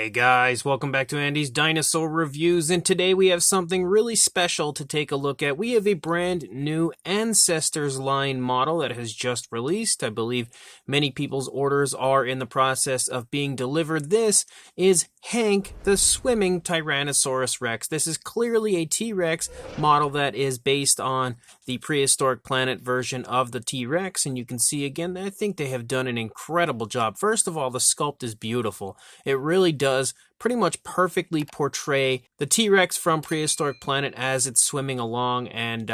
Hey guys, welcome back to Andy's Dinosaur Reviews, and today we have something really special to take a look at. We have a brand new Ancestors line model that has just released. I believe many people's orders are in the process of being delivered. This is Hank the swimming Tyrannosaurus Rex. This is clearly a T-Rex model that is based on the Prehistoric Planet version of the T-Rex, and you can see again, I think they have done an incredible job. First of all, the sculpt is beautiful. It really does pretty much perfectly portray the T-Rex from Prehistoric Planet as it's swimming along, and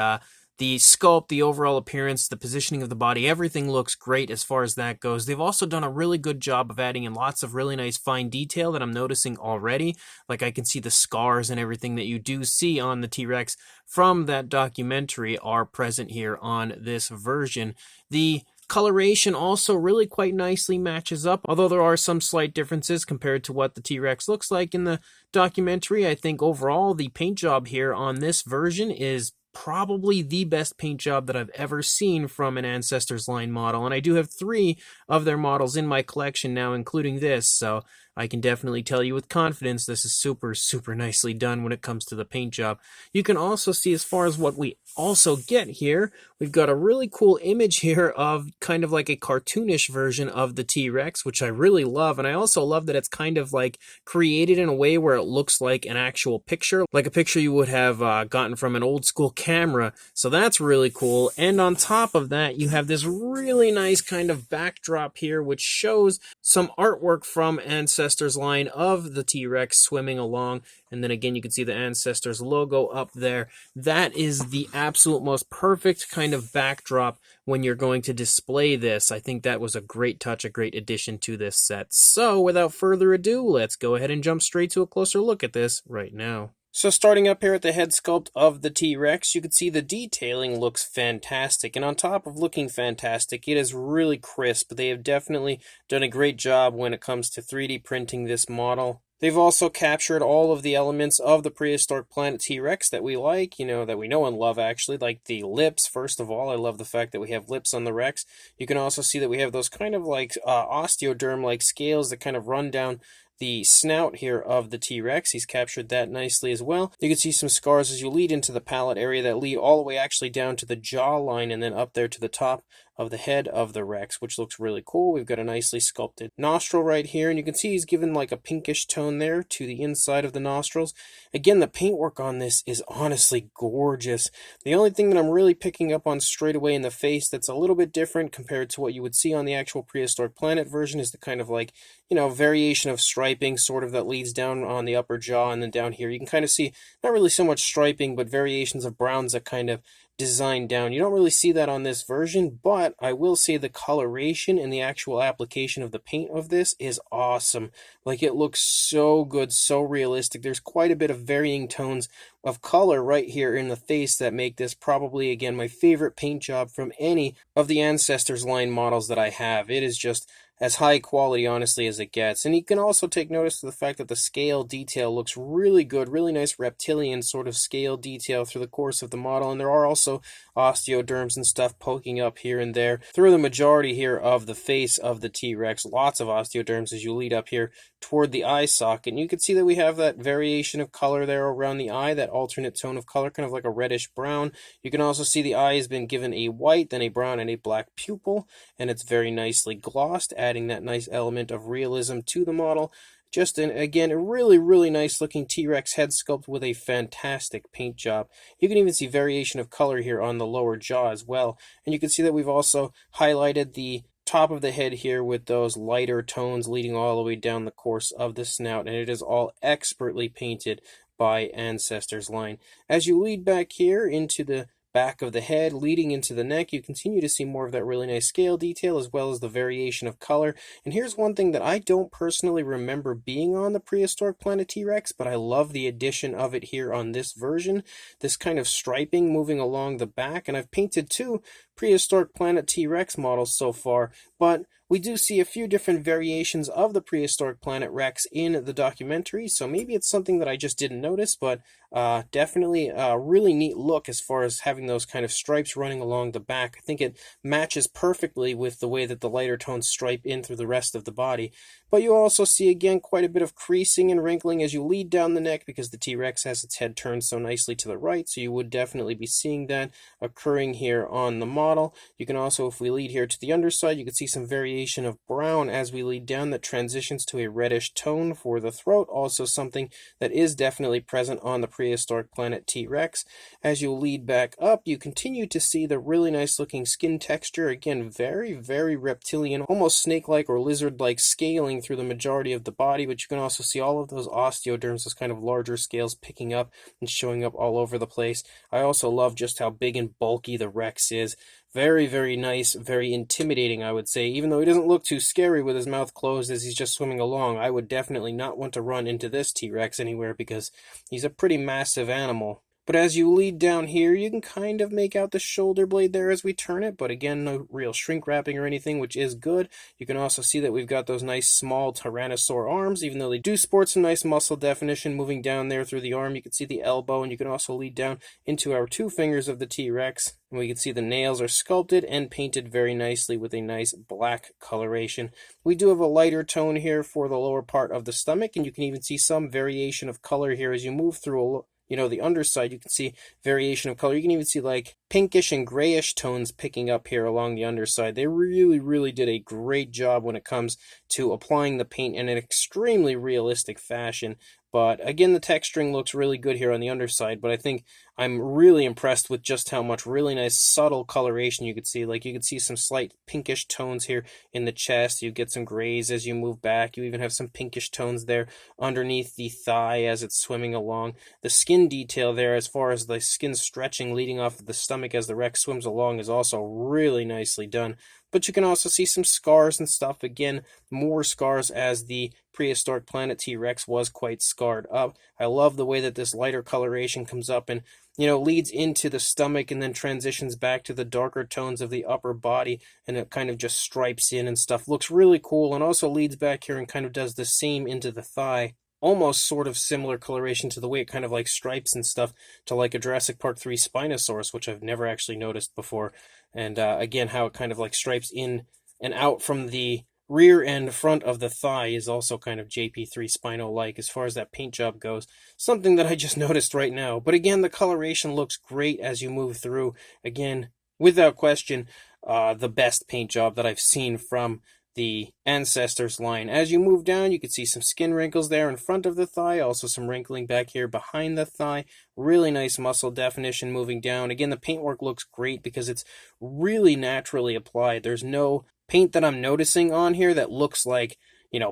the sculpt, the overall appearance, the positioning of the body, everything looks great as far as that goes. They've also done a really good job of adding in lots of really nice fine detail that I'm noticing already. Like I can see the scars and everything that you do see on the T-Rex from that documentary are present here on this version. The coloration also really quite nicely matches up, although there are some slight differences compared to what the T-Rex looks like in the documentary. I think overall the paint job here on this version is probably the best paint job that I've ever seen from an Ancestors line model, and I do have 3 of their models in my collection now, including this, so I can definitely tell you with confidence this is super nicely done when it comes to the paint job. You can also see, as far as what we also get here, we've got a really cool image here of kind of like a cartoonish version of the T-Rex, which I really love, and I also love that it's kind of like created in a way where it looks like an actual picture, like a picture you would have gotten from an old school camera, so that's really cool. And on top of that, you have this really nice kind of backdrop here, which shows some artwork from Ancestors line of the T-Rex swimming along, and then again you can see the Ancestors logo up there. That is the absolute most perfect kind of backdrop when you're going to display this. I think that was a great touch, a great addition to this set. So without further ado, let's go ahead and jump straight to a closer look at this right now. So starting up here at the head sculpt of the T-Rex, you can see the detailing looks fantastic. And on top of looking fantastic, it is really crisp. They have definitely done a great job when it comes to 3D printing this model. They've also captured all of the elements of the Prehistoric Planet T-Rex that we like, that we know and love actually, like the lips. First of all, I love the fact that we have lips on the Rex. You can also see that we have those kind of like osteoderm-like scales that kind of run down the snout here of the T-Rex. He's captured that nicely as well. You can see some scars as you lead into the palate area that lead all the way actually down to the jawline and then up there to the top of the head of the Rex, which looks really cool. We've got a nicely sculpted nostril right here, and you can see he's given like a pinkish tone there to the inside of the nostrils. Again, the paintwork on this is honestly gorgeous. The only thing that I'm really picking up on straight away in the face that's a little bit different compared to what you would see on the actual Prehistoric Planet version is the kind of like, variation of striping sort of that leads down on the upper jaw, and then down here you can kind of see not really so much striping, but variations of browns that kind of design down. You don't really see that on this version, but I will say the coloration and the actual application of the paint of this is awesome. Like, it looks so good, so realistic. There's quite a bit of varying tones of color right here in the face that make this probably, again, my favorite paint job from any of the Ancestors line models that I have. It is just as high quality, honestly, as it gets. And you can also take notice of the fact that the scale detail looks really good, really nice reptilian sort of scale detail through the course of the model. And there are also osteoderms and stuff poking up here and there through the majority here of the face of the T-Rex. Lots of osteoderms as you lead up here toward the eye socket. And you can see that we have that variation of color there around the eye, that alternate tone of color, kind of like a reddish brown. You can also see the eye has been given a white, then a brown, and a black pupil, and it's very nicely glossed, adding that nice element of realism to the model. Just, again, a really nice looking T-Rex head sculpt with a fantastic paint job. You can even see variation of color here on the lower jaw as well. And you can see that we've also highlighted the top of the head here with those lighter tones leading all the way down the course of the snout. And it is all expertly painted by Ancestors line. As you lead back here into the back of the head, leading into the neck, you continue to see more of that really nice scale detail as well as the variation of color. And here's one thing that I don't personally remember being on the Prehistoric Planet T-Rex, but I love the addition of it here on this version. This kind of striping moving along the back, and I've painted 2 Prehistoric Planet T-Rex models so far, but we do see a few different variations of the Prehistoric Planet Rex in the documentary, so maybe it's something that I just didn't notice, but definitely a really neat look as far as having those kind of stripes running along the back. I think it matches perfectly with the way that the lighter tones stripe in through the rest of the body. But you also see again quite a bit of creasing and wrinkling as you lead down the neck because the T-Rex has its head turned so nicely to the right, so you would definitely be seeing that occurring here on the model. You can also, if we lead here to the underside, you can see some variation of brown as we lead down that transitions to a reddish tone for the throat, also something that is definitely present on the Prehistoric Planet T-Rex. As you lead back up, you continue to see the really nice looking skin texture, again very, very reptilian, almost snake-like or lizard-like scaling through the majority of the body, but you can also see all of those osteoderms, those kind of larger scales picking up and showing up all over the place. I also love just how big and bulky the Rex is. Very, very nice, very intimidating, I would say. Even though he doesn't look too scary with his mouth closed as he's just swimming along, I would definitely not want to run into this T-Rex anywhere because he's a pretty massive animal. But as you lead down here, you can kind of make out the shoulder blade there as we turn it, but again, no real shrink wrapping or anything, which is good. You can also see that we've got those nice small Tyrannosaur arms, even though they do sport some nice muscle definition moving down there through the arm. You can see the elbow, and you can also lead down into our two fingers of the T-Rex. And we can see the nails are sculpted and painted very nicely with a nice black coloration. We do have a lighter tone here for the lower part of the stomach, and you can even see some variation of color here as you move through the underside. You can see variation of color. You can even see like pinkish and grayish tones picking up here along the underside. They really, really did a great job when it comes to applying the paint in an extremely realistic fashion. But again, the texturing looks really good here on the underside, but I think I'm really impressed with just how much really nice subtle coloration you could see. Like you could see some slight pinkish tones here in the chest. You get some grays as you move back. You even have some pinkish tones there underneath the thigh as it's swimming along. The skin detail there, as far as the skin stretching leading off of the stomach as the Rex swims along, is also really nicely done. But you can also see some scars and stuff. Again, more scars as the Prehistoric Planet T-Rex was quite scarred up. I love the way that this lighter coloration comes up and, leads into the stomach and then transitions back to the darker tones of the upper body, and it kind of just stripes in and stuff. Looks really cool, and also leads back here and kind of does the same into the thigh. Almost sort of similar coloration to the way it kind of like stripes and stuff to like a Jurassic Park 3 Spinosaurus, which I've never actually noticed before. And again, how it kind of like stripes in and out from the rear and front of the thigh is also kind of JP3 Spino-like as far as that paint job goes. Something that I just noticed right now. But again, the coloration looks great as you move through. Again, without question, the best paint job that I've seen from the Ancestors line. As you move down, you can see some skin wrinkles there in front of the thigh, also some wrinkling back here behind the thigh. Really nice muscle definition moving down. Again, the paintwork looks great because it's really naturally applied. There's no paint that I'm noticing on here that looks like,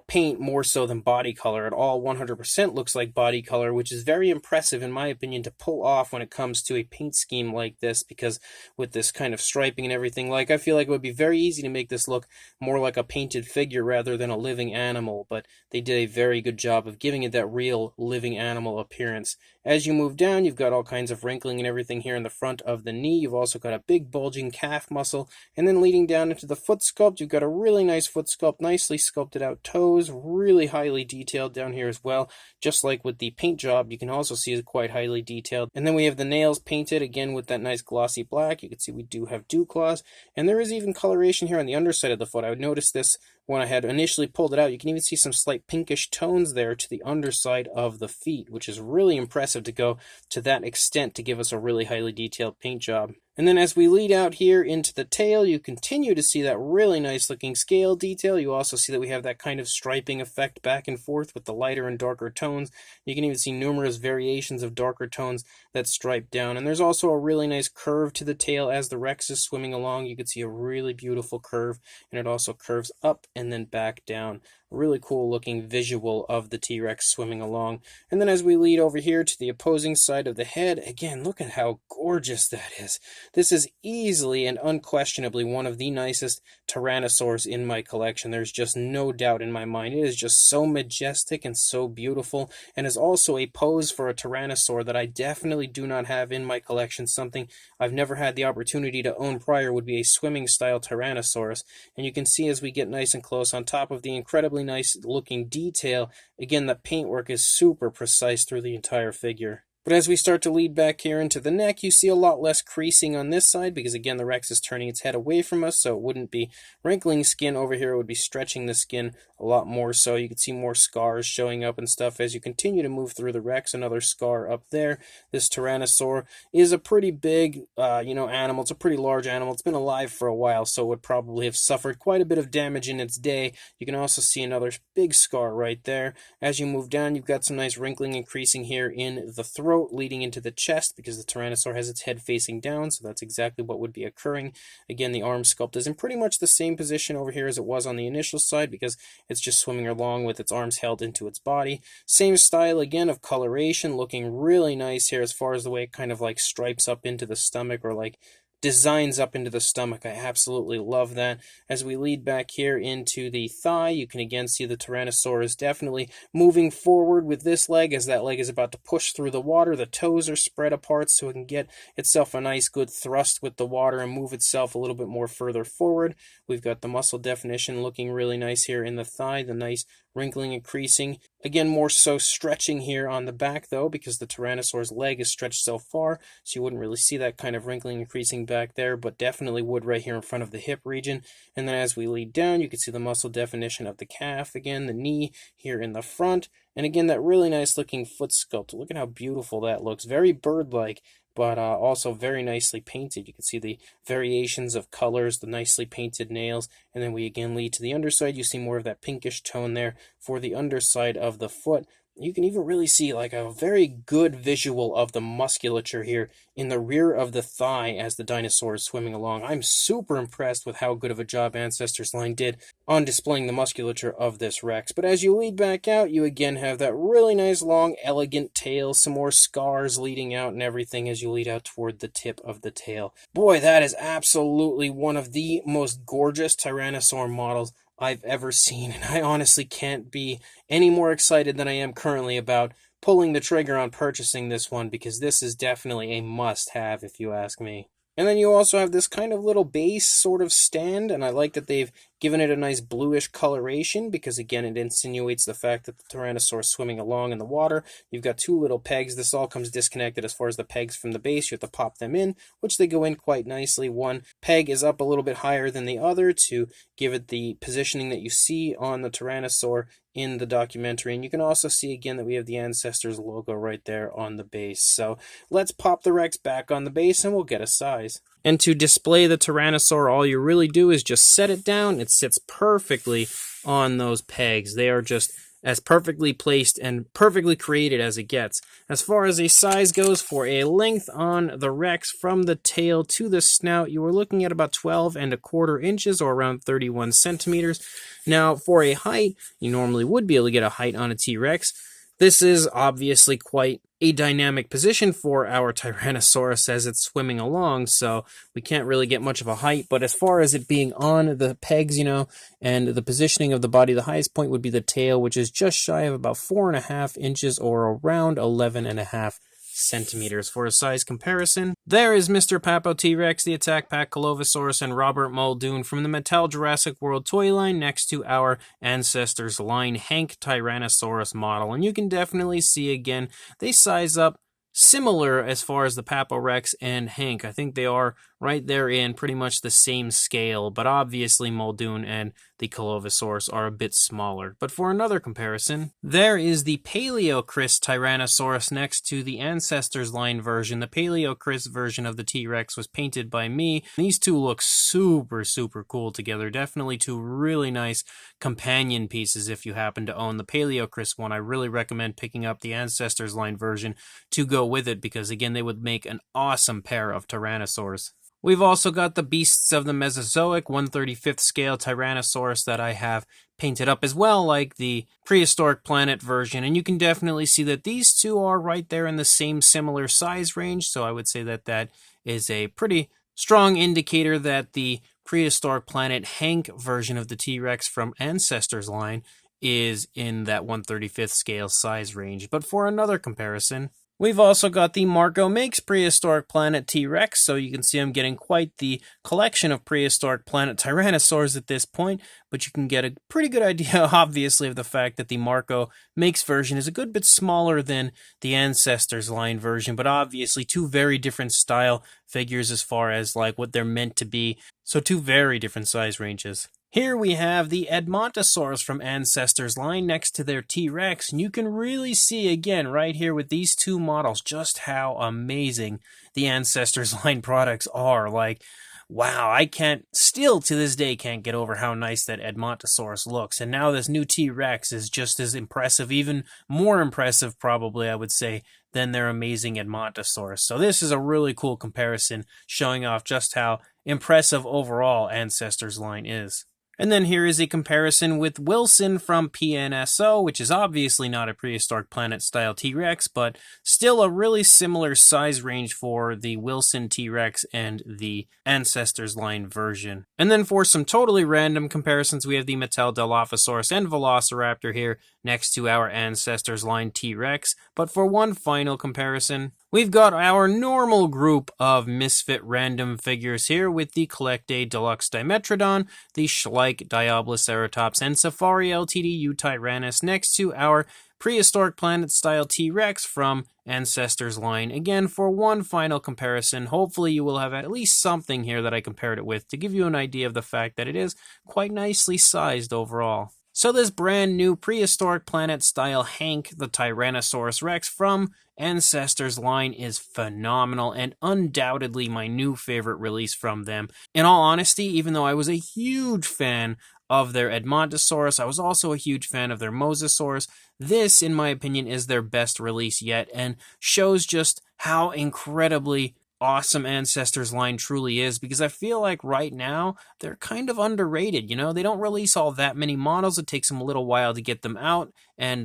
paint more so than body color. It all 100% looks like body color, which is very impressive in my opinion to pull off when it comes to a paint scheme like this, because with this kind of striping and everything, I feel like it would be very easy to make this look more like a painted figure rather than a living animal, but they did a very good job of giving it that real living animal appearance. As you move down, you've got all kinds of wrinkling and everything here in the front of the knee. You've also got a big bulging calf muscle, and then leading down into the foot sculpt, you've got a really nice foot sculpt, nicely sculpted out toes, really highly detailed down here as well. Just like with the paint job, you can also see it's quite highly detailed. And then we have the nails painted again with that nice glossy black. You can see we do have dew claws, and there is even coloration here on the underside of the foot. I would notice this when I had initially pulled it out. You can even see some slight pinkish tones there to the underside of the feet, which is really impressive to go to that extent to give us a really highly detailed paint job. And then as we lead out here into the tail, you continue to see that really nice looking scale detail. You also see that we have that kind of striping effect back and forth with the lighter and darker tones. You can even see numerous variations of darker tones that stripe down. And there's also a really nice curve to the tail as the Rex is swimming along. You can see a really beautiful curve, and it also curves up and then back down. Really cool looking visual of the T-Rex swimming along. And then as we lead over here to the opposing side of the head, again, look at how gorgeous that is. This is easily and unquestionably one of the nicest Tyrannosaurs in my collection. There's just no doubt in my mind. It is just so majestic and so beautiful, and is also a pose for a Tyrannosaur that I definitely do not have in my collection. Something I've never had the opportunity to own prior would be a swimming style Tyrannosaurus. And you can see as we get nice and close on top of the incredibly nice looking detail, again, the paintwork is super precise through the entire figure. But as we start to lead back here into the neck, you see a lot less creasing on this side because, again, the Rex is turning its head away from us, so it wouldn't be wrinkling skin over here. It would be stretching the skin a lot more so. You can see more scars showing up and stuff as you continue to move through the Rex. Another scar up there. This Tyrannosaur is a pretty big, animal. It's a pretty large animal. It's been alive for a while, so it would probably have suffered quite a bit of damage in its day. You can also see another big scar right there. As you move down, you've got some nice wrinkling and creasing here in the throat, leading into the chest because the Tyrannosaur has its head facing down, so that's exactly what would be occurring. Again, the arm sculpt is in pretty much the same position over here as it was on the initial side because it's just swimming along with its arms held into its body. Same style again of coloration, looking really nice here as far as the way it kind of like stripes up into the stomach or like designs up into the stomach. I absolutely love that. As we lead back here into the thigh, you can again see the Tyrannosaur is definitely moving forward with this leg as that leg is about to push through the water. The toes are spread apart so it can get itself a nice good thrust with the water and move itself a little bit more further forward. We've got the muscle definition looking really nice here in the thigh, the nice wrinkling and creasing. Again, more so stretching here on the back though because the Tyrannosaur's leg is stretched so far, so you wouldn't really see that kind of wrinkling and creasing back there, but definitely would right here in front of the hip region. And then as we lead down, you can see the muscle definition of the calf again, the knee here in the front, and again that really nice looking foot sculpt. Look at how beautiful that looks. Very bird-like, but also very nicely painted. You can see the variations of colors, the nicely painted nails, and then we again lead to the underside. You see more of that pinkish tone there for the underside of the foot. You can even really see like a very good visual of the musculature here in the rear of the thigh as the dinosaur is swimming along. I'm super impressed with how good of a job Ancestors Line did on displaying the musculature of this Rex. But as you lead back out, you again have that really nice long elegant tail, some more scars leading out and everything as you lead out toward the tip of the tail. Boy, that is absolutely one of the most gorgeous Tyrannosaur models I've ever seen, and I honestly can't be any more excited than I am currently about pulling the trigger on purchasing this one because this is definitely a must-have if you ask me. And then you also have this kind of little base sort of stand, and I like that they've given it a nice bluish coloration because, again, it insinuates the fact that the Tyrannosaur is swimming along in the water. You've got two little pegs. This all comes disconnected as far as the pegs from the base. You have to pop them in, which they go in quite nicely. One peg is up a little bit higher than the other to give it the positioning that you see on the Tyrannosaur in the documentary. And you can also see again that we have the Ancestors logo right there on the base. So let's pop the Rex back on the base and we'll get a size. And to display the Tyrannosaur, all you really do is just set it down. It sits perfectly on those pegs. They are just as perfectly placed and perfectly created as it gets. As far as a size goes, for a length on the Rex from the tail to the snout, you are looking at about 12¼ inches or around 31 centimeters. Now, for a height, you normally would be able to get a height on a T-Rex. This is obviously quite a dynamic position for our Tyrannosaurus as it's swimming along, so we can't really get much of a height. But as far as it being on the pegs, and the positioning of the body, the highest point would be the tail, which is just shy of about 4½ inches or around 11½ centimeters. For a size comparison, there is Mr. Papo T-Rex, the Attack Pack Colovosaurus, and Robert Muldoon from the Mattel Jurassic World toy line next to our Ancestors Line Hank Tyrannosaurus model. And you can definitely see again, they size up similar as far as the Papo Rex and Hank. I think they are right there in pretty much the same scale, but obviously Muldoon and the Colovosaurus are a bit smaller. But for another comparison, there is the Paleochris Tyrannosaurus next to the Ancestors Line version. The Paleochris version of the T-Rex was painted by me. These two look super, super cool together. Definitely two really nice companion pieces if you happen to own the Paleochris one. I really recommend picking up the Ancestors Line version to go with it because, again, they would make an awesome pair of Tyrannosaurs. We've also got the Beasts of the Mesozoic 1/35th scale Tyrannosaurus that I have painted up as well, like the Prehistoric Planet version. And you can definitely see that these two are right there in the same similar size range. So I would say that that is a pretty strong indicator that the Prehistoric Planet Hank version of the T-Rex from Ancestors line is in that 1/35th scale size range. But for another comparison, we've also got the Marco Makes Prehistoric Planet T-Rex, so you can see I'm getting quite the collection of Prehistoric Planet Tyrannosaurs at this point, but you can get a pretty good idea, obviously, of the fact that the Marco Makes version is a good bit smaller than the Ancestors line version, but obviously two very different style figures as far as like what they're meant to be, so two very different size ranges. Here we have the Edmontosaurus from Ancestors line next to their T-Rex, and you can really see again right here with these two models just how amazing the Ancestors line products are. Like, wow, I still to this day can't get over how nice that Edmontosaurus looks, and now this new T-Rex is just as impressive, even more impressive probably I would say, than their amazing Edmontosaurus. So this is a really cool comparison showing off just how impressive overall Ancestors line is. And then here is a comparison with Wilson from PNSO, which is obviously not a Prehistoric Planet style T-Rex, but still a really similar size range for the Wilson T-Rex and the Ancestors line version. And then for some totally random comparisons, we have the Mattel Dilophosaurus and Velociraptor here next to our Ancestors line T-Rex. But for one final comparison, we've got our normal group of misfit random figures here with the Collect A Deluxe Dimetrodon, the Schleich Diabloceratops, and Safari Ltd Utyrannus next to our Prehistoric Planet style T-Rex from Ancestors line. Again, for one final comparison, hopefully you will have at least something here that I compared it with to give you an idea of the fact that it is quite nicely sized overall. So this brand new Prehistoric Planet style Hank the Tyrannosaurus Rex from Ancestors line is phenomenal and undoubtedly my new favorite release from them. In all honesty, even though I was a huge fan of their Edmontosaurus, I was also a huge fan of their Mosasaurus. This, in my opinion, is their best release yet and shows just how incredibly awesome Ancestors line truly is, because I feel like right now they're kind of underrated. You know, they don't release all that many models. It takes them a little while to get them out, and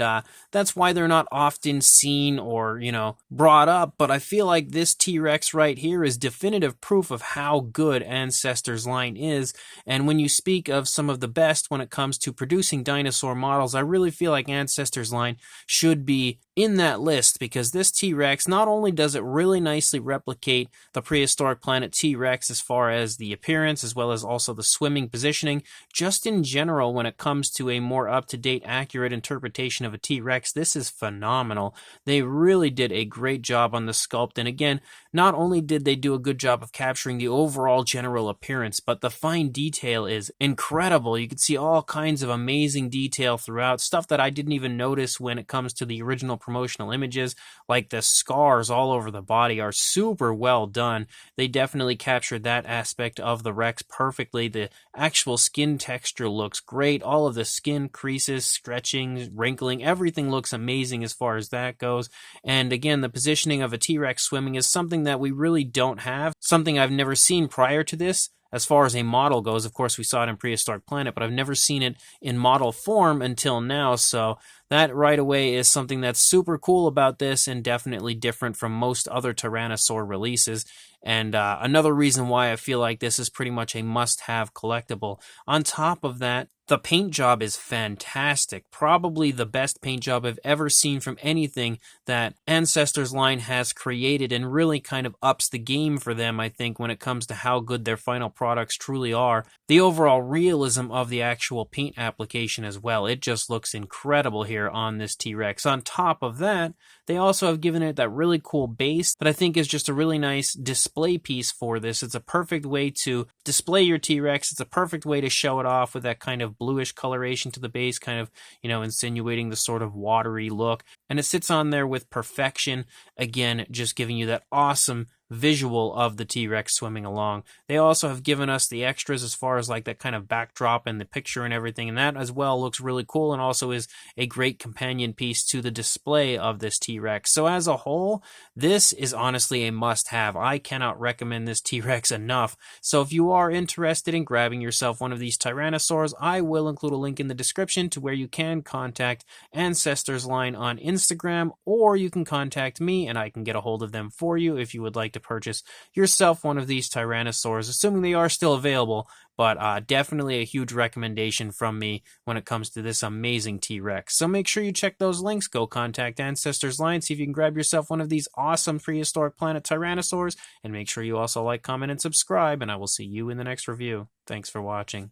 that's why they're not often seen or, you know, brought up. But I feel like this T-Rex right here is definitive proof of how good Ancestors line is. And when you speak of some of the best when it comes to producing dinosaur models, I really feel like Ancestors line should be in that list, because this T-Rex, not only does it really nicely replicate the Prehistoric Planet T-Rex as far as the appearance, as well as also the swimming positioning, just in general when it comes to a more up-to-date, accurate interpretation of a T-Rex, this is phenomenal. They really did a great job on the sculpt, and again, not only did they do a good job of capturing the overall general appearance, but the fine detail is incredible. You can see all kinds of amazing detail throughout, stuff that I didn't even notice when it comes to the original promotional images, like the scars all over the body are super well done. They definitely captured that aspect of the Rex perfectly. The actual skin texture looks great. All of the skin creases, stretching, wrinkling, everything looks amazing as far as that goes. And again, the positioning of a T-Rex swimming is something that we really don't have, something I've never seen prior to this. As far as a model goes, of course, we saw it in Prehistoric Planet, but I've never seen it in model form until now, so that right away is something that's super cool about this and definitely different from most other Tyrannosaur releases, and another reason why I feel like this is pretty much a must-have collectible. On top of that, the paint job is fantastic. Probably the best paint job I've ever seen from anything that Ancestors line has created, and really kind of ups the game for them, I think, when it comes to how good their final products truly are. The overall realism of the actual paint application as well. It just looks incredible here on this T-Rex. On top of that, they also have given it that really cool base that I think is just a really nice display piece for this. It's a perfect way to display your T-Rex. It's a perfect way to show it off with that kind of bluish coloration to the base, kind of, you know, insinuating the sort of watery look. And it sits on there with perfection. Again, just giving you that awesome visual of the T-Rex swimming along. They also have given us the extras as far as like that kind of backdrop and the picture and everything, and that as well looks really cool and also is a great companion piece to the display of this T-Rex. So as a whole, this is honestly a must-have. I cannot recommend this T-Rex enough. So if you are interested in grabbing yourself one of these Tyrannosaurs, I will include a link in the description to where you can contact Ancestors Line on Instagram, or you can contact me and I can get a hold of them for you if you would like to purchase yourself one of these Tyrannosaurs, assuming they are still available. But definitely a huge recommendation from me when it comes to this amazing T-Rex. So make sure you check those links. Go contact Ancestors Line, see if you can grab yourself one of these awesome Prehistoric Planet Tyrannosaurs, and make sure you also like, comment, and subscribe, and I will see you in the next review. Thanks for watching.